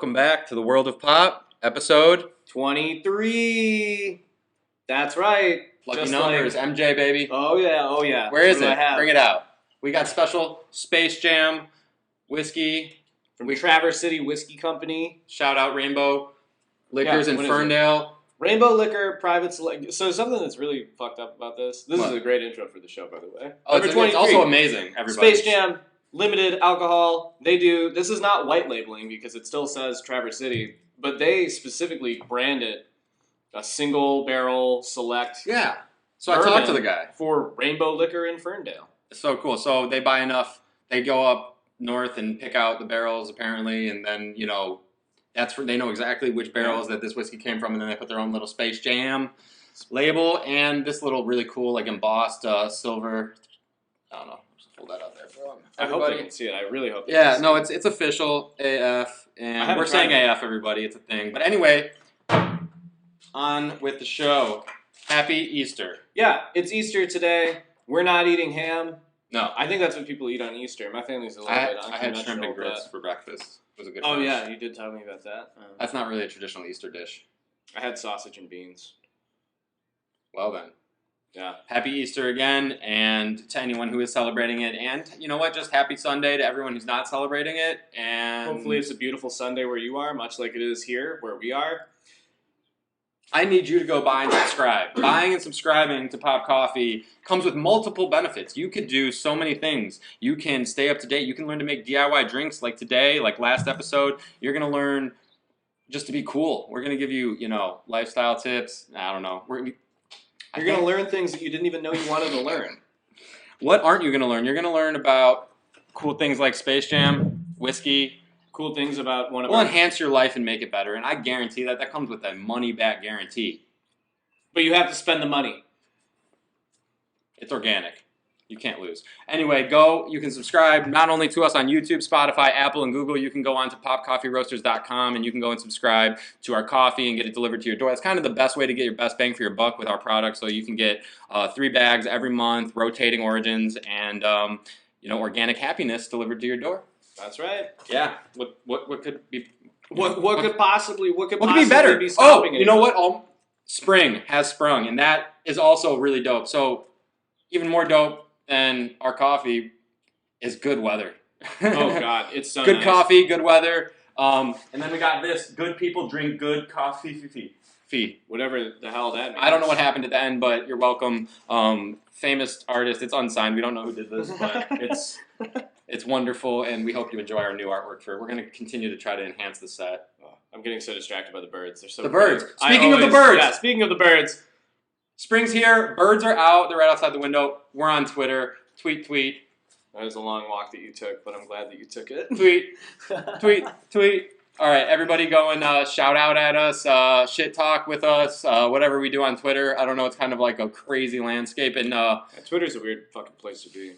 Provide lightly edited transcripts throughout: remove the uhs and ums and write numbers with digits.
Welcome back to the World of Pop, episode 23. That's right. Lucky Just numbers, like, MJ baby. oh yeah. Where is What do it? I have? Bring it out. We got special Space Jam whiskey From Traverse City Whiskey Company. Shout out Rainbow Liquors in what is Ferndale. Rainbow Liquor, private select. So something that's really fucked up about this. This What? is a great intro for the show, by the way. Oh, it's also amazing. Everybody. Space Jam, limited alcohol. They do. This is not white labeling because it still says Traverse City, but they specifically branded a single barrel select. Yeah. So I talked to the guy for Rainbow Liquor in Ferndale. It's so cool. So they buy enough. They go up north and pick out the barrels apparently, and then they know exactly which barrels that this whiskey came from, and then they put their own little Space Jam label and this little really cool embossed silver. I don't know. Just hold that out there for I hope they can see it. I really hope. Yeah, no, it's official AF, and we're saying AF, everybody. It's a thing. But anyway, on with the show. Happy Easter. Yeah, it's Easter today. We're not eating ham. No, I think that's what people eat on Easter. My family's a little bit unconventional. I had shrimp and grits for breakfast. It was a good. Oh lunch. yeah, you did tell me about that. That's not really a traditional Easter dish. I had sausage and beans. Well then. Yeah. Happy Easter again, and to anyone who is celebrating it, and you know what, just happy Sunday to everyone who's not celebrating it, and hopefully it's a beautiful Sunday where you are, much like it is here where we are. I need you to go buy and subscribe. Buying and subscribing to Pop Coffee comes with multiple benefits. You could do so many things. You can stay up to date. You can learn to make DIY drinks like today, like last episode. You're going to learn just to be cool. We're going to give you, lifestyle tips. I don't know. You're going to learn things that you didn't even know you wanted to learn. What aren't you going to learn? You're going to learn about cool things like Space Jam, whiskey. Cool things about one of We'll enhance your life and make it better, and I guarantee that comes with a money-back guarantee. But you have to spend the money. It's organic. You can't lose. Anyway, you can subscribe not only to us on YouTube, Spotify, Apple, and Google. You can go on to popcoffeeroasters.com, and you can go and subscribe to our coffee and get it delivered to your door. It's kind of the best way to get your best bang for your buck with our product, so you can get 3 bags every month, rotating origins, and organic happiness delivered to your door. That's right. Yeah. What could be? What could possibly be better? You know what? Spring has sprung, and that is also really dope. So, even more dope than our coffee is good weather. Oh God, it's so good nice. Coffee, good weather, and then we got this: good people drink good coffee. Whatever the hell that means. I don't know what happened at the end, but you're welcome. Famous artist. It's unsigned. We don't know who did this, but it's wonderful, and we hope you enjoy our new artwork. We're going to continue to try to enhance the set. Oh, I'm getting so distracted by the birds. They're so the pretty. birds. Speaking of the birds. Yeah, speaking of the birds. Spring's here. Birds are out. They're right outside the window. We're on Twitter. Tweet. That was a long walk that you took, but I'm glad that you took it. Tweet. All right, everybody go and shout out at us, shit talk with us, whatever we do on Twitter. I don't know. It's kind of like a crazy landscape. And Twitter's a weird fucking place to be.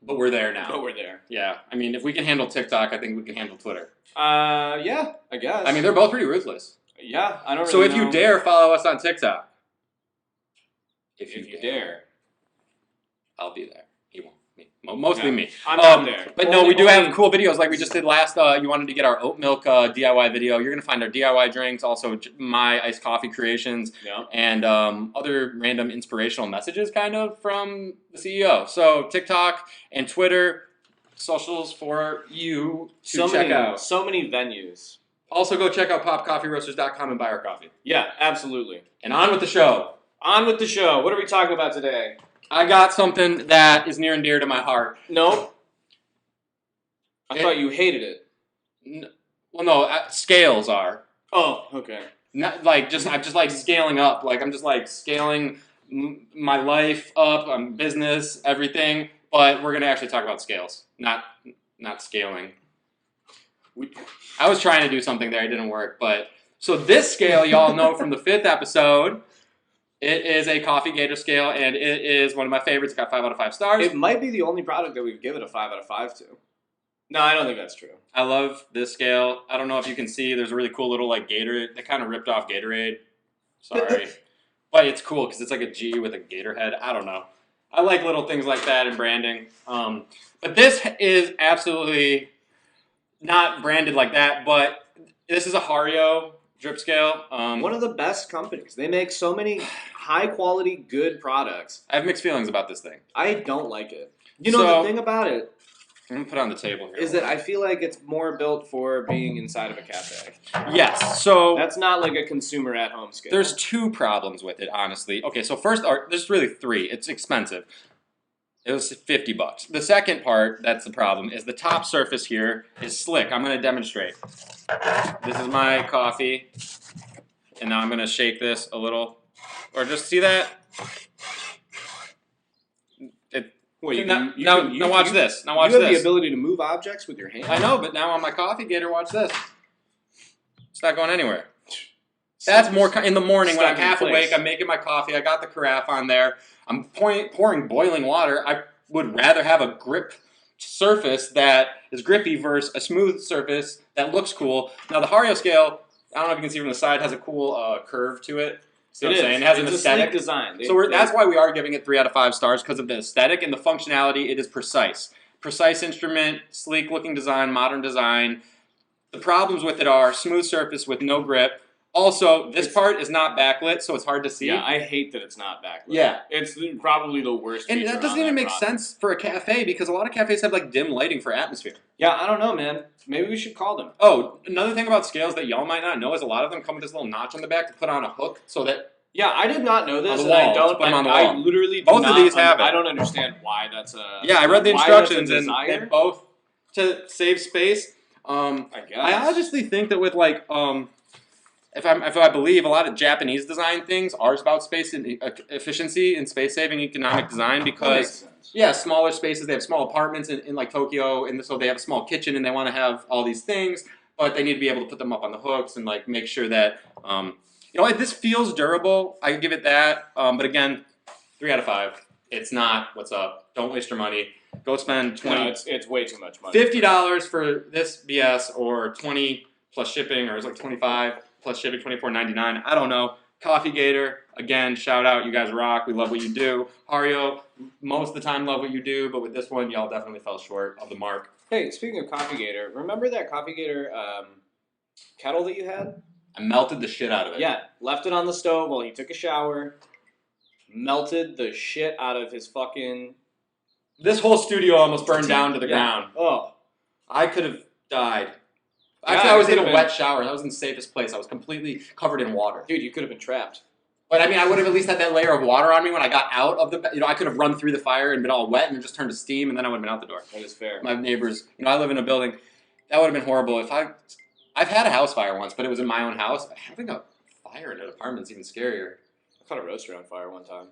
But we're there now. But we're there. Yeah. I mean, if we can handle TikTok, I think we can handle Twitter. Yeah, I guess. I mean, they're both pretty ruthless. Yeah, I don't really So if know. you dare follow us on TikTok. If you dare. I'll be there. You won't. Me. Mostly me. I'm not there. But no, we do have cool videos like we just did last. You wanted to get our oat milk DIY video. You're going to find our DIY drinks, also my iced coffee creations, and other random inspirational messages kind of from the CEO. So TikTok and Twitter, socials for you to check out. So many venues. Also go check out popcoffeeroasters.com and buy our coffee. Yeah, absolutely. And on with the show. On with the show. What are we talking about today? I got something that is near and dear to my heart. Nope. I thought you hated it. Well, no, scales are. Oh, okay. Not I'm just like scaling up. Like I'm just like scaling my life up, business, everything. But we're gonna actually talk about scales, not scaling. I was trying to do something there, it didn't work. But so this scale, y'all know from the 5th episode. It is a Coffee Gator scale, and it is one of my favorites. It got 5 out of 5 stars. It might be the only product that we've given a 5 out of 5 to. No, I don't think that's true. I love this scale. I don't know if you can see. There's a really cool little gator. They kind of ripped off Gatorade. Sorry. But it's cool because it's like a G with a gator head. I don't know. I like little things like that in branding. But this is absolutely not branded like that, but this is a Hario drip scale. One of the best companies. They make so many high quality, good products. I have mixed feelings about this thing. I don't like it. You know, the thing about it I'm gonna put it on the table here. is that I feel like it's more built for being inside of a cafe. Yes, so That's not like a consumer at home scale. there's two problems with it, honestly. Okay, so first, there's really three. It's expensive. It was $50. The second part, that's the problem, is the top surface here is slick. I'm gonna demonstrate. This is my coffee, and now I'm gonna shake this a little, or just see that. Wait, Now watch this. Now watch you have this. the ability to move objects with your hands. I know, but now on my coffee gator, watch this. It's not going anywhere. That's more in the morning when I'm half awake. I'm making my coffee. I got the carafe on there. I'm pouring boiling water. I would rather have a grip surface that is grippy versus a smooth surface that looks cool. Now the Hario scale, I don't know if you can see from the side, has a cool curve to it. See what I'm saying? It has an aesthetic design. That's why we are giving it 3 out of 5 stars, because of the aesthetic and the functionality. It is precise. Precise instrument, sleek looking design, modern design. The problems with it are smooth surface with no grip. Also, this part is not backlit, so it's hard to see. Yeah, I hate that it's not backlit. Yeah. It's probably the worst And feature that doesn't on even that make product. sense for a cafe, because a lot of cafes have like dim lighting for atmosphere. Yeah, I don't know, man. Maybe we should call them. Oh, another thing about scales that y'all might not know is a lot of them come with this little notch on the back to put on a hook, so that Yeah, I did not know this, on and the I wall, don't. to put 'em on the I wall. literally do Both not of these have it. I don't understand why that's a. yeah, I read the why that's a instructions and desire. both to save space. I guess. I honestly think that with like if I believe a lot of Japanese design things are about space and efficiency and space saving economic design, That makes because sense. yeah, smaller spaces, they have small apartments in like Tokyo, and so they have a small kitchen and they want to have all these things, but they need to be able to put them up on the hooks and like make sure that this feels durable. I give it that, but again, 3 out of 5. It's not what's up. Don't waste your money. Go spend It's way too much money. $50 for this BS, or 20 plus shipping, or it's like 25 plus shipping, $24.99. I don't know. Coffee Gator, again, shout out. You guys rock. We love what you do. Hario, most of the time love what you do, but with this one, y'all definitely fell short of the mark. Hey, speaking of Coffee Gator, remember that Coffee Gator kettle that you had? I melted the shit out of it. Yeah, left it on the stove while he took a shower. Melted the shit out of his fucking. This whole studio almost burned down to the ground. Oh, I could have died. Yeah, Actually, I was it in a could've wet shower. That was in the safest place. I was completely covered in water. dude, you could have been trapped. But I mean, I would have at least had that layer of water on me when I got out of the. I could have run through the fire and been all wet and it just turned to steam, and then I would have been out the door. That is fair. My neighbors, I live in a building. That would have been horrible. I've had a house fire once, but it was in my own house. Having a fire in an apartment's even scarier. I caught a roaster on fire one time.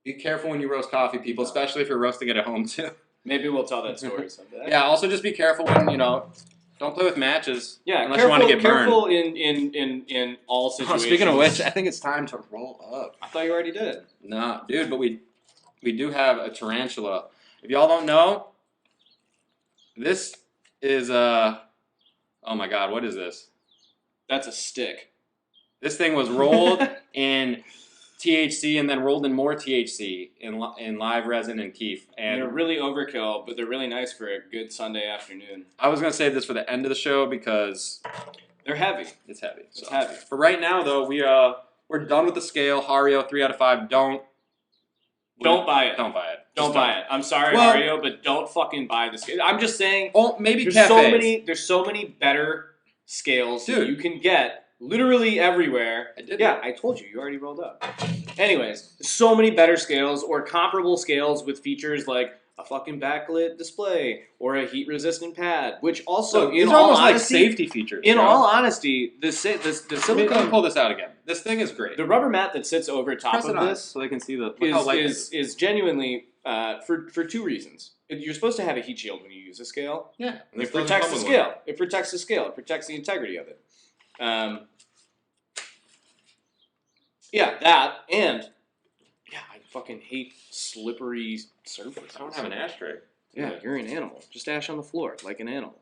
Be careful when you roast coffee, people, especially if you're roasting it at home too. Maybe we'll tell that story someday. Yeah. Also, just be careful when don't play with matches. Yeah, unless you want to get burned. careful in all situations. Speaking of which, I think it's time to roll up. I thought you already did. Nah, dude, but we do have a tarantula. If y'all don't know, this is oh my god, what is this? That's a stick. This thing was rolled in THC and then rolled in more THC in live resin and keef. And they're really overkill, but they're really nice for a good Sunday afternoon. I was gonna save this for the end of the show because they're heavy. It's heavy. It's heavy. For right now, though, we're done with the scale. Hario, 3 out of 5. Don't buy it. Don't buy it. Don't buy it. I'm sorry, Hario, but don't fucking buy the scale. I'm just saying. Oh, maybe there's cafes. There's so many better scales Dude. that you can get literally everywhere. I did. Yeah, I told you. You already rolled up. Anyways, so many better scales or comparable scales with features like a fucking backlit display or a heat-resistant pad, which also, These are almost like safety features. In bro. all honesty, the Let me silicone, pull this out again. This thing is great. the rubber mat that sits over top Press of it on this so they can see the look how light it is genuinely for 2 reasons. You're supposed to have a heat shield when you use a scale. Yeah, It protects the scale. It protects the scale. It protects the integrity of it. Yeah, that and I fucking hate slippery surfaces. I don't have an ashtray. Yeah, you're an animal. Just ash on the floor like an animal.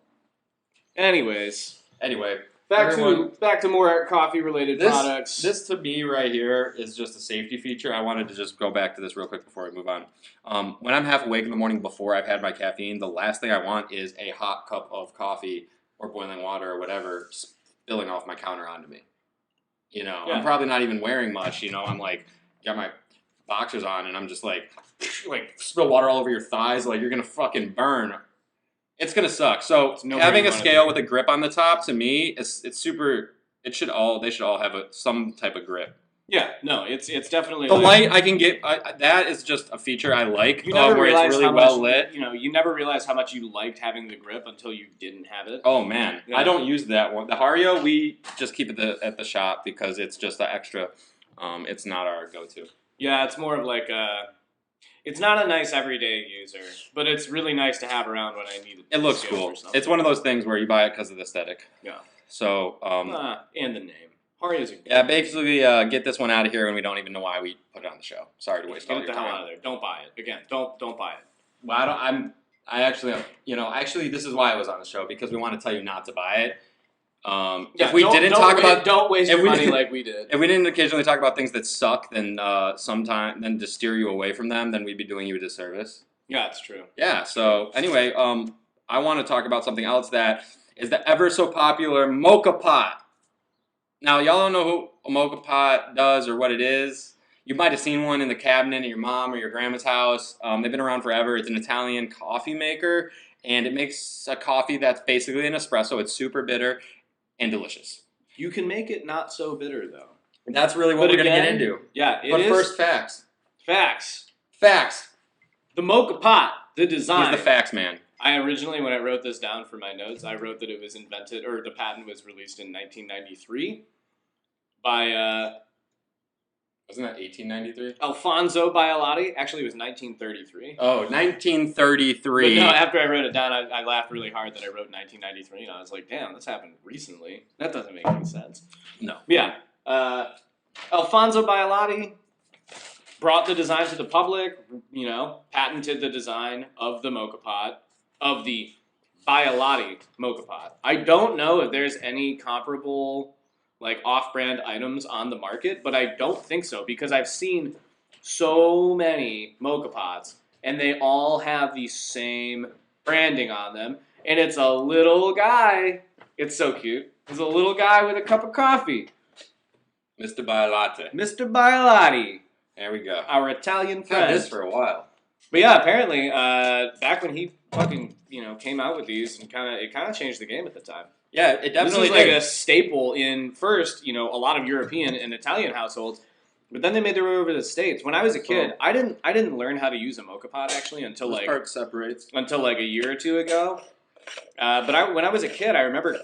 Anyways, Anyway, back everyone, to more coffee related products. This to me right here is just a safety feature. I wanted to just go back to this real quick before we move on. When I'm half awake in the morning before I've had my caffeine, the last thing I want is a hot cup of coffee or boiling water or whatever spilling off my counter onto me. You know, Yeah. I'm probably not even wearing much. You know, I'm like got my boxers on, and I'm just like spill water all over your thighs, like you're gonna fucking burn. It's gonna suck. So having a scale with a grip on the top, to me, it's super. They should all have some type of grip. Yeah, no, it's definitely The light I can get. That is just a feature I like. You never where realize it's really how well much, lit. You know, you never realize how much you liked having the grip until you didn't have it. Oh man, Yeah. I don't use that one. The Hario, we just keep it at the shop because it's just the extra. It's not our go-to. Yeah, it's more of like a. It's not a nice everyday user, but it's really nice to have around when I need it. It looks cool. It's one of those things where you buy it because of the aesthetic. Yeah. So. And the name. Hario's a good Yeah, basically, get this one out of here, and we don't even know why we put it on the show. Sorry to waste all Get your the hell time. out of there. Don't buy it. Again, don't buy it. Well, I actually, this is why I was on the show, because we want to tell you not to buy it. If we didn't talk about, don't waste your money like we did. If we didn't occasionally talk about things that suck, then then to steer you away from them, then we'd be doing you a disservice. Yeah, it's true. Yeah. So anyway, I want to talk about something else that is the ever so popular Moka Pot. Now, y'all don't know who a Moka Pot does or what it is. You might have seen one in the cabinet at your mom or your grandma's house. They've been around forever. It's an Italian coffee maker, and it makes a coffee that's basically an espresso. It's super bitter and delicious. You can make it not so bitter, though. That's really what we're going to get into. Yeah, But first, facts. Facts. The Moka Pot, the design. He's the facts man. I originally, when I wrote this down for my notes, I wrote that it was invented, or the patent was released in 1993 by, wasn't that 1893? Alfonso Bialotti. Actually, it was 1933. Oh, 1933. But no, after I wrote it down, I laughed really hard that I wrote 1993, and I was like, damn, this happened recently. That doesn't make any sense. No. Yeah. Alfonso Bialotti brought the design to the public, patented the design of the Moka Pot, of the Bialotti Moka Pot. I don't know if there's any comparable, off-brand items on the market, but I don't think so, because I've seen so many Moka Pots, and they all have the same branding on them, and it's a little guy. It's so cute. It's a little guy with a cup of coffee. Mr. Bialotti. Mr. Bialotti. There we go. Our Italian friend. Had this for a while. But yeah, apparently, back when he fucking, came out with these, and it kind of changed the game at the time. Yeah, it definitely This was like a staple in first, a lot of European and Italian households. But then they made their way over to the States. When I was a kid, I didn't learn how to use a Moka Pot actually until this part separates. until a year or two ago. But when I was a kid, I remember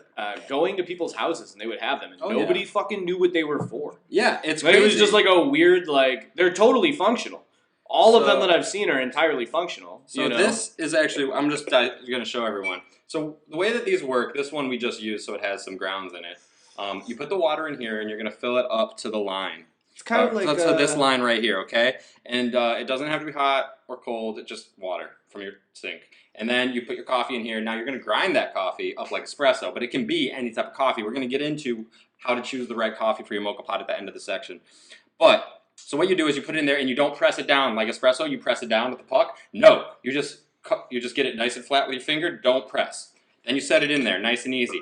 going to people's houses and they would have them, and nobody fucking knew what they were for. Yeah, it's crazy. It was just like a weird, they're totally functional. All of them that I've seen are entirely functional. So this is actually, I'm just going to show everyone. So the way that these work, this one we just used, so it has some grounds in it. You put the water in here, and you're going to fill it up to the line. It's kind of like so this line right here, okay? And it doesn't have to be hot or cold. It's just water from your sink. And then you put your coffee in here. Now you're going to grind that coffee up like espresso, but it can be any type of coffee. We're going to get into how to choose the right coffee for your Moka Pot at the end of the section. But so what you do is you put it in there, and you don't press it down like espresso. You press it down with the puck. No, you just get it nice and flat with your finger. Don't press. Then you set it in there, nice and easy.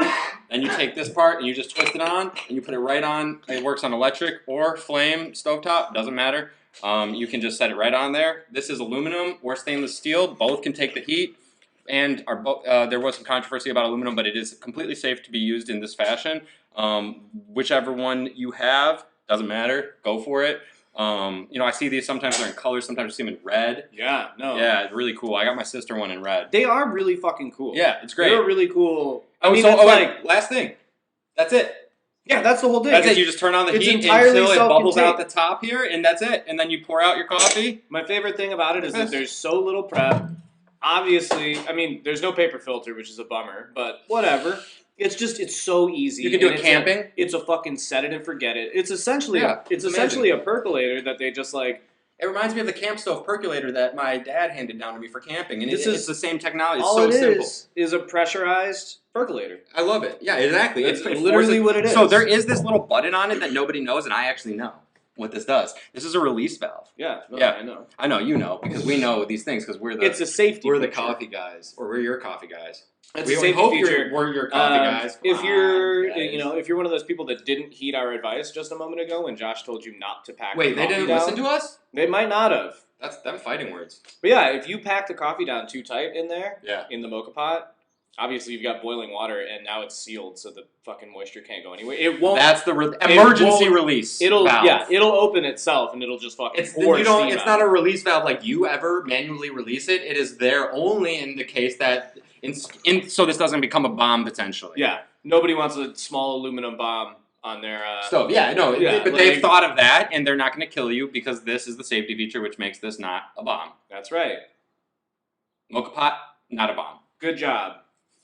Then you take this part and you just twist it on, and you put it right on. It works on electric or flame stovetop, doesn't matter. You can just set it right on there. This is aluminum or stainless steel. Both can take the heat. And there was some controversy about aluminum, but it is completely safe to be used in this fashion. Whichever one you have, doesn't matter. Go for it. I see these sometimes they're in colors, sometimes you see them in red. Yeah, no. Yeah, really cool. I got my sister one in red. They are really fucking cool. Yeah, it's great. They're really cool. Last thing. That's it. Yeah, that's the whole thing. That's it. You just turn on the heat until it bubbles out the top here, and that's it. And then you pour out your coffee. My favorite thing about it is that there's so little prep. Obviously, there's no paper filter, which is a bummer, but whatever. It's so easy. You can do it camping. It's a fucking set it and forget it. It's essentially a percolator that they just It reminds me of the camp stove percolator that my dad handed down to me for camping, and it's the same technology. It's so simple. Is a pressurized percolator. I love it. Yeah, exactly. It's literally what it is. So there is this little button on it that nobody knows, and I actually know. what this does. This is a release valve. Yeah, no, Yeah. I know. I know you know because we know these things because It's a safety we're the feature. coffee guys or we're your coffee guys. It's We a safety hope feature. we're your coffee guys. If Come you're, on, guys. you know, if you're one of those people that didn't heed our advice just a moment ago when Josh told you not to pack Wait, the they coffee didn't down, listen to us? They might not have. That's them fighting words. But yeah, if you pack the coffee down too tight in there, Yeah. in the Moka Pot, obviously you've got boiling water and now it's sealed so the fucking moisture can't go anywhere. It won't. That's the emergency won't- release. It'll valve. it'll open itself and it'll just fucking pour you don't. steam It's out. not a release valve like you ever manually release it. It is there only in the case that so this doesn't become a bomb potentially. Yeah, nobody wants a small aluminum bomb on their stove. Yeah, no, Yeah, but like- they've thought of that, and they're not going to kill you because this is the safety feature which makes this not a bomb. That's right. Moka Pot, not a bomb. Good job.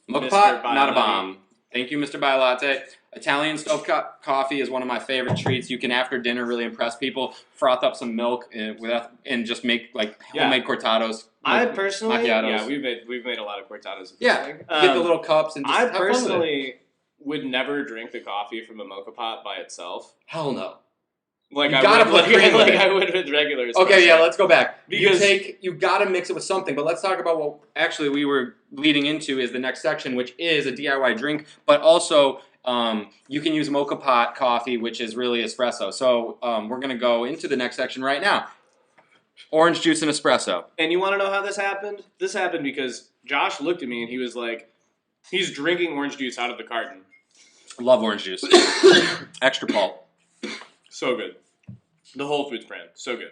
Moka Mr. Pot, not a Bialatte. bomb. Thank you, Mr. Bialatte. Italian stove coffee is one of my favorite treats. You can, after dinner, really impress people. Froth up some milk and just make like homemade cortados. I like personally, macchiatos. yeah, we've made a lot of cortados. Yeah, get the little cups and just I have fun with it. personally would never drink the coffee from a Moka Pot by itself. Hell no. Like You I gotta would, put cream with it. I would with regular espresso. Okay, yeah, let's go back. Because- you gotta mix it with something, but let's talk about what actually we were leading into is the next section, which is a DIY drink, but also you can use Moka Pot coffee, which is really espresso. So we're gonna go into the next section right now. Orange juice and espresso. And you want to know how this happened? This happened because Josh looked at me and he was like, he's drinking orange juice out of the carton. Love orange juice. Extra pulp. So good. The Whole Foods brand. So good.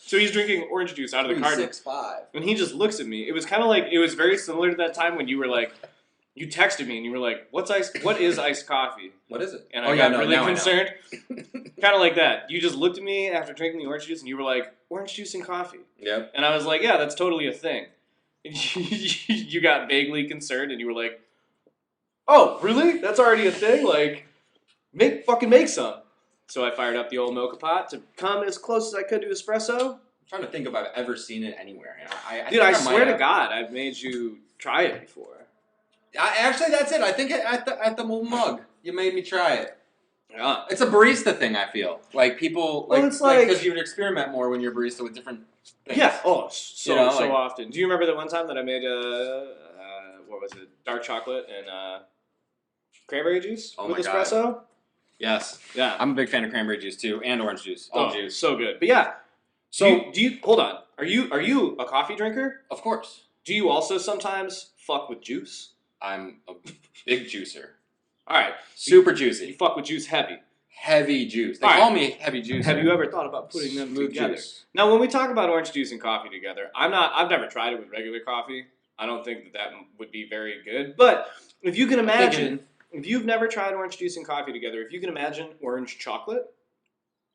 So he's drinking orange juice out of the carton. 6'5". And he just looks at me. It was kind of like, it was very similar to that time when you were like, you texted me and you were like, what is iced coffee? What is it? And I got really concerned. Kind of like that. You just looked at me after drinking the orange juice and you were like, orange juice and coffee. Yep. And I was like, yeah, that's totally a thing. And you got vaguely concerned and you were like, oh, really? That's already a thing? Like, make some. So I fired up the old Moka Pot to come as close as I could to espresso. I'm trying to think if I've ever seen it anywhere. I Dude, I think swear might to have. God, I've made you try it before. Actually, that's it. I think at the little mug, you made me try it. Yeah. It's a barista thing. I feel like people Well, it's like- because you would experiment more when you're a barista with different things. Yeah. Oh, so You know, so like- often. Do you remember that one time that I made what was it? Dark chocolate and cranberry juice Oh with my God. espresso. Yes, Yeah. I'm a big fan of cranberry juice too, and orange juice. All Oh, juice. so good. But yeah. So Do you hold on? Are you a coffee drinker? of course, Do you also sometimes fuck with juice? I'm a big juicer. All right. Super You juicy, fuck with juice heavy. heavy juice. They All right. call me heavy juice. Have you ever thought about putting them Smooth together? juice. Now, when we talk about orange juice and coffee together, I've never tried it with regular coffee. I don't think that would be very good. But if you can imagine, if you've never tried orange juice and coffee together, if you can imagine orange chocolate,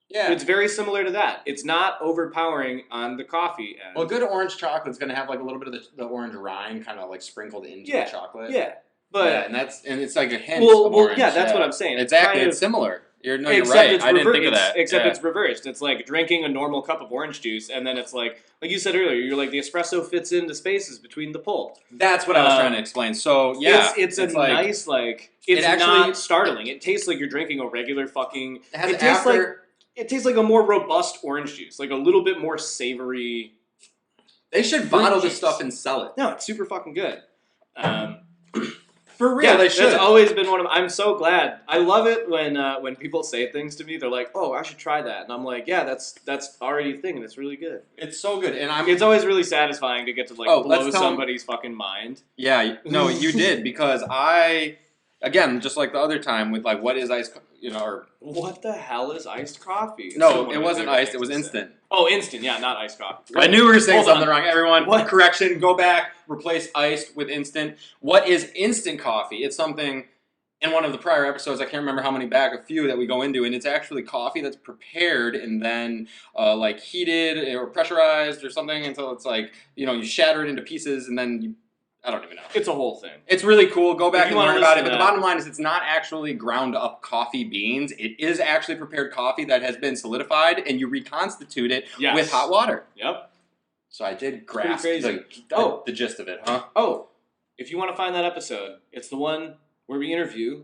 Yeah. it's very similar to that. It's not overpowering on the coffee end. Well, good orange chocolate's gonna have like a little bit of the orange rind kind of like sprinkled into Yeah, the chocolate. yeah, but yeah, and it's like a hint well, of orange. yeah, that's what I'm saying. Exactly, kind it's of- similar. You're except right. it's I didn't rever- think of that. Except Yeah. it's reversed. It's like drinking a normal cup of orange juice, and then it's like you said earlier, you're like the espresso fits into spaces between the pulp. That's what I was trying to explain. So yeah, it's a like, nice like. It's actually- not startling. It tastes like you're drinking a regular fucking. It has tastes like after. it tastes like a more robust orange juice, like a little bit more savory. They should fruit bottle this juice. stuff and sell it. No, it's super fucking good. For real, Yeah, they should. that's always been one of. I'm so glad. I love it when people say things to me. They're like, "Oh, I should try that," and I'm like, "Yeah, that's already a thing, and it's really good." It's so good, and I'm. It's always really satisfying to get to like Oh, blow let's tell 'em- somebody's fucking mind. Yeah, no, you did because again, just like the other time with like what is ice, or What the hell is iced coffee? It's no, one of it my wasn't favorite iced, it things was to say. instant. Oh, instant, yeah, not iced coffee. I knew we were saying Hold on. something wrong. Everyone, What? correction, go back, replace iced with instant. What is instant coffee? It's something in one of the prior episodes, I can't remember how many back, a few that we go into, and it's actually coffee that's prepared and then like heated or pressurized or something until it's like, you shatter it into pieces and then I don't even know. It's a whole thing. It's really cool. Go back If you and wanna learn about it. listen But to the that- bottom line is it's not actually ground up coffee beans. It is actually prepared coffee that has been solidified and you reconstitute it Yes. with hot water. Yep. So I did pretty grasp crazy. the gist of it, huh? Oh, if you want to find that episode, it's the one where we interview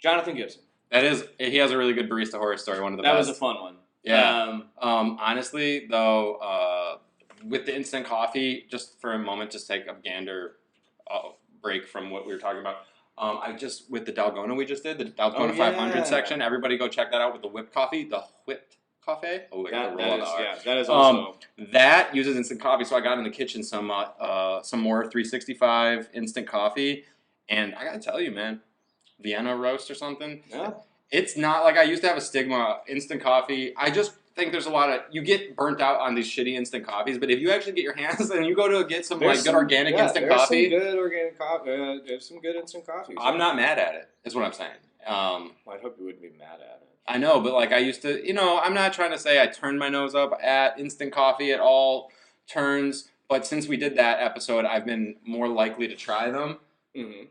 Jonathan Gibson. That is, he has a really good barista horror story. One of the That best. was a fun one. Yeah. Honestly, though, with the instant coffee, just for a moment, just take a gander break from what we were talking about. With the Dalgona we just did, the Dalgona 500 section, everybody go check that out with the whipped coffee, the whipped coffee. Oh, I got to roll on the R. Yeah, that is also. That uses instant coffee, so I got in the kitchen some more 365 instant coffee, and I got to tell you, man, Vienna roast or something. Yeah. It's not like I used to have a stigma, instant coffee. I just think there's a lot of, you get burnt out on these shitty instant coffees, but if you actually get your hands and you go to get some good organic instant coffee. There's some good organic coffee. There's some good instant coffee. I'm not mad at it, is what I'm saying. Well, I hope you wouldn't be mad at it. I know, but like I used to, I'm not trying to say I turned my nose up at instant coffee at all turns, but since we did that episode, I've been more likely to try them. Mm-hmm.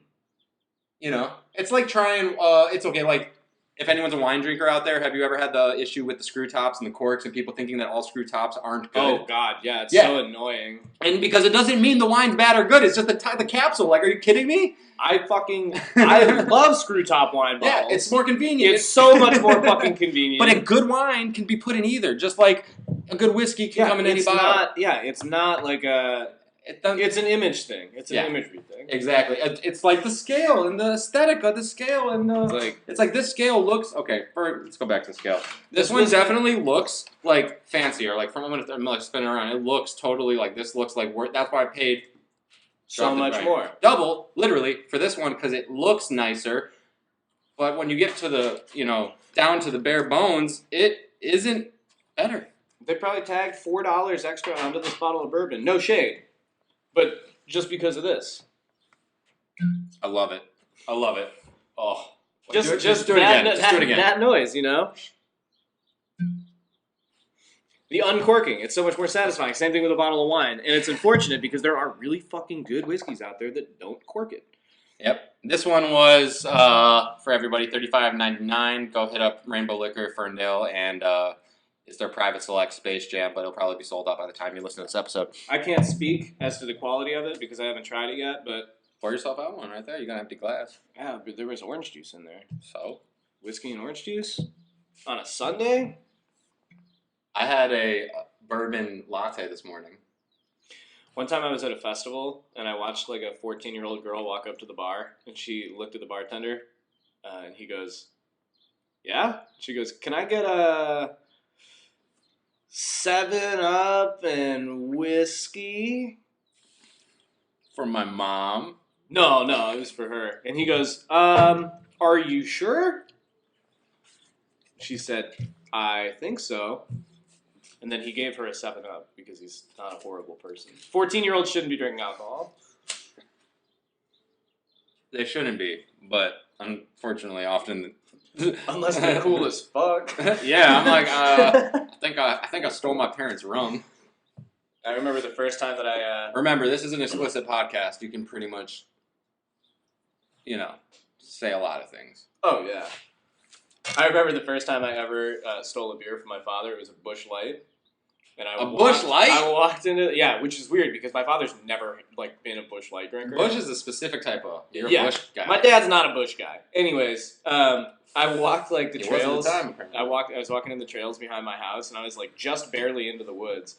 It's like trying, it's okay, like, if anyone's a wine drinker out there, have you ever had the issue with the screw tops and the corks and people thinking that all screw tops aren't good? Oh, God, yeah, it's so annoying. And because it doesn't mean the wine's bad or good, it's just the capsule. Like, are you kidding me? I love screw top wine bottles. Yeah, it's more convenient. It's so much more fucking convenient. But a good wine can be put in either, just like a good whiskey can come in any bottle. It's not like a... It's an image thing. It's an imagery thing. Exactly. It's like the scale and the aesthetic of the scale and it's like this scale looks okay. Let's go back to the scale. This one definitely looks like fancier. Like from when I'm like spinning around, it looks totally like this. Looks like worth. That's why I paid so much more, double, literally, for this one because it looks nicer. But when you get to the down to the bare bones, it isn't better. They probably tagged $4 extra onto this bottle of bourbon. No shade. But just because of this. I love it. I love it. Oh. Just do it again. Just do it again. That noise, The uncorking. It's so much more satisfying. Same thing with a bottle of wine. And it's unfortunate because there are really fucking good whiskeys out there that don't cork it. Yep. This one was, for everybody, $35.99. Go hit up Rainbow Liquor, Ferndale, and... it's their private select Space Jam, but it'll probably be sold out by the time you listen to this episode. I can't speak as to the quality of it because I haven't tried it yet, but... Pour yourself out one right there. You got an empty glass. Yeah, but there was orange juice in there. So? Whiskey and orange juice? On a Sunday? I had a bourbon latte this morning. One time I was at a festival, and I watched like a 14-year-old girl walk up to the bar, and she looked at the bartender, and he goes, "Yeah?" She goes, "Can I get a... 7-Up and whiskey?" For my mom. No, it was for her. And he goes, "Are you sure?" She said, "I think so." And then he gave her a 7-Up because he's not a horrible person. 14-year-olds shouldn't be drinking alcohol. They shouldn't be, but unfortunately often... Unless they're cool as fuck. Yeah, I'm like, I think I stole my parents' rum. I remember the first time that I... Remember, this is an explicit podcast. You can pretty much, say a lot of things. Oh, yeah. I remember the first time I ever stole a beer from my father. It was a Busch Light. And Busch Light? I walked into... Yeah, which is weird because my father's never been a Busch Light drinker. Busch is a specific type of... You're a Busch guy. My dad's not a Busch guy. Anyways, I walked the trails. Wasn't the time, I was walking in the trails behind my house, and I was just barely into the woods.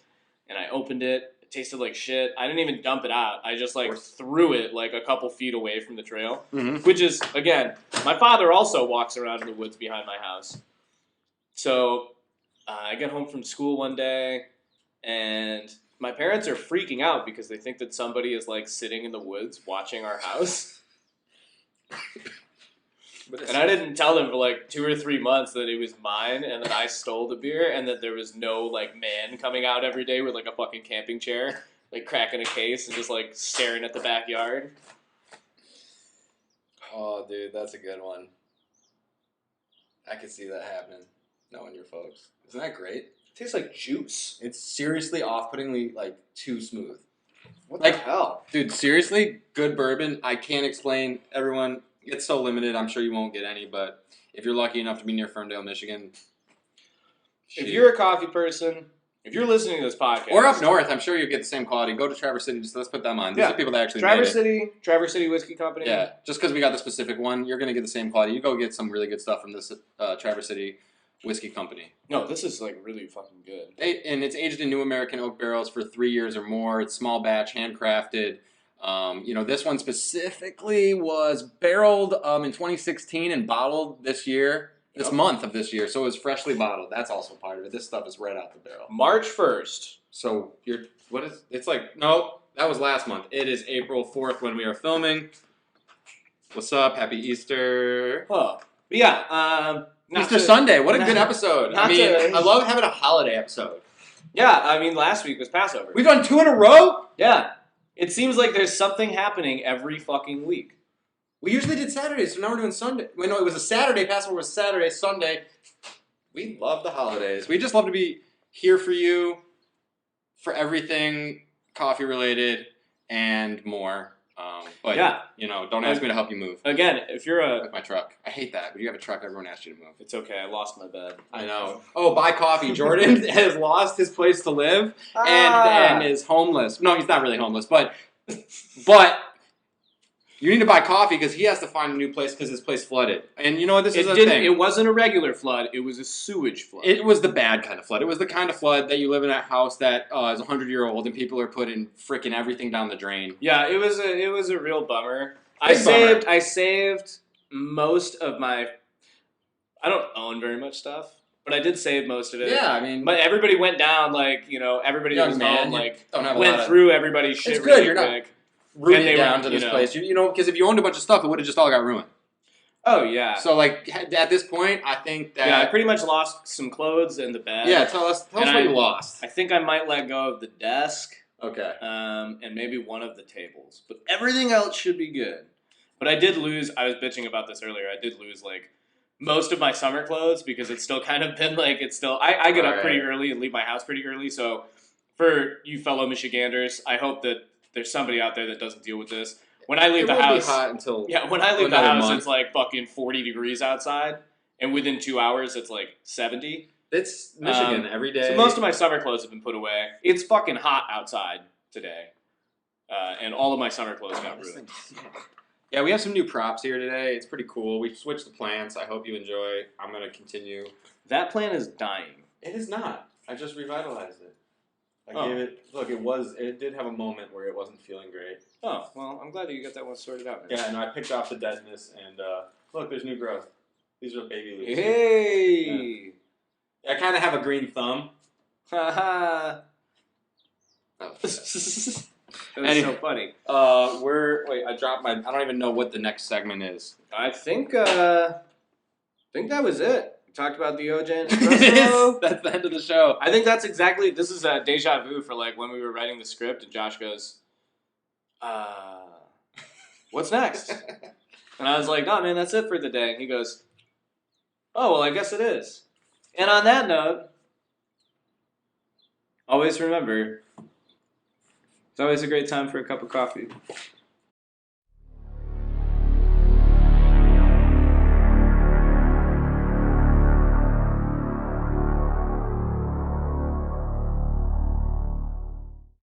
And I opened it. It tasted like shit. I didn't even dump it out. I just threw it a couple feet away from the trail. Mm-hmm. Which is, again, my father also walks around in the woods behind my house. So I get home from school one day, and my parents are freaking out because they think that somebody is sitting in the woods watching our house. And I didn't tell them for 2 or 3 months that it was mine and that I stole the beer and that there was no man coming out every day with a fucking camping chair, cracking a case and just staring at the backyard. Oh, dude, that's a good one. I could see that happening, knowing your folks. Isn't that great? It tastes like juice. It's seriously off-puttingly too smooth. What the hell? Dude, seriously, good bourbon. I can't explain. Everyone, it's so limited. I'm sure you won't get any, but if you're lucky enough to be near Ferndale, Michigan. If you're a coffee person, If you're listening to this podcast, or up north, I'm sure you get the same quality. Go to Traverse City. Just let's put them on. These are people that actually made it. Traverse City Whiskey Company. Yeah, just because we got the specific one, you're gonna get the same quality. You go get some really good stuff from this Traverse City Whiskey Company. No, this is like really fucking good. And it's aged in new American oak barrels for 3 years or more. It's small batch, handcrafted. This one specifically was barreled in 2016 and bottled this year. This month of this year, so it was freshly bottled. That's also part of it. This stuff is right out the barrel. March 1st. So it's like, no, that was last month. It is April 4th when we are filming. What's up? Happy Easter. Oh, but yeah, Easter Sunday. What a good episode. I love having a holiday episode. Yeah, last week was Passover. We've done 2 in a row? Yeah. It seems like there's something happening every fucking week. We usually did Saturdays, so now we're doing Sunday. Wait, no, it was a Saturday. Passover was Saturday, Sunday. We love the holidays. We just love to be here for you, for everything coffee related and more. But yeah, don't ask me to help you move. Again, if you're like my truck, I hate that. When you have a truck, everyone asks you to move. It's okay. I lost my bed. I know. Oh, buy coffee. Jordan has lost his place to live and is homeless. No, he's not really homeless, but. You need to buy coffee because he has to find a new place because his place flooded. And you know what? This is the thing. It wasn't a regular flood. It was a sewage flood. It was the bad kind of flood. It was the kind of flood that you live in a house that is 100-year-old and people are putting freaking everything down the drain. Yeah, it was a real bummer. I saved most of my. I don't own very much stuff, but I did save most of it. Yeah, but everybody went down everybody that was home went through everybody's shit. It's good. Really quick. Rooted down to this place, because if you owned a bunch of stuff, it would have just all got ruined. Oh yeah. So at this point, I think that I pretty much lost some clothes and the bed. Yeah, tell us what you lost. I think I might let go of the desk. Okay. And maybe one of the tables, but everything else should be good. But I did lose. I was bitching about this earlier. I did lose most of my summer clothes because it's still kind of been I get up pretty early and leave my house pretty early. So for you fellow Michiganders, I hope that there's somebody out there that doesn't deal with this. When I leave the house, be hot until when I leave the house, it's fucking 40 degrees outside, and within 2 hours, it's 70. It's Michigan every day. So most of my summer clothes have been put away. It's fucking hot outside today, and all of my summer clothes got ruined. Yeah, we have some new props here today. It's pretty cool. We switched the plants. I hope you enjoy. I'm gonna continue. That plant is dying. It is not. I just revitalized it. I gave it. Look, it did have a moment where it wasn't feeling great. Oh, well, I'm glad that you got that one sorted out. Yeah, and I picked off the deadness, and look, there's new growth. These are baby leaves. Hey! Yeah. I kind of have a green thumb. Haha. Oh, That was so funny. I dropped my. I don't even know what the next segment is. I think that was it. Talked about the OJ and Espresso. That's the end of the show. I think that's exactly. This is a deja vu for when we were writing the script, and Josh goes, "What's next?" And I was like, "No, man, that's it for the day." And he goes, "Oh, well, I guess it is." And on that note, always remember, it's always a great time for a cup of coffee.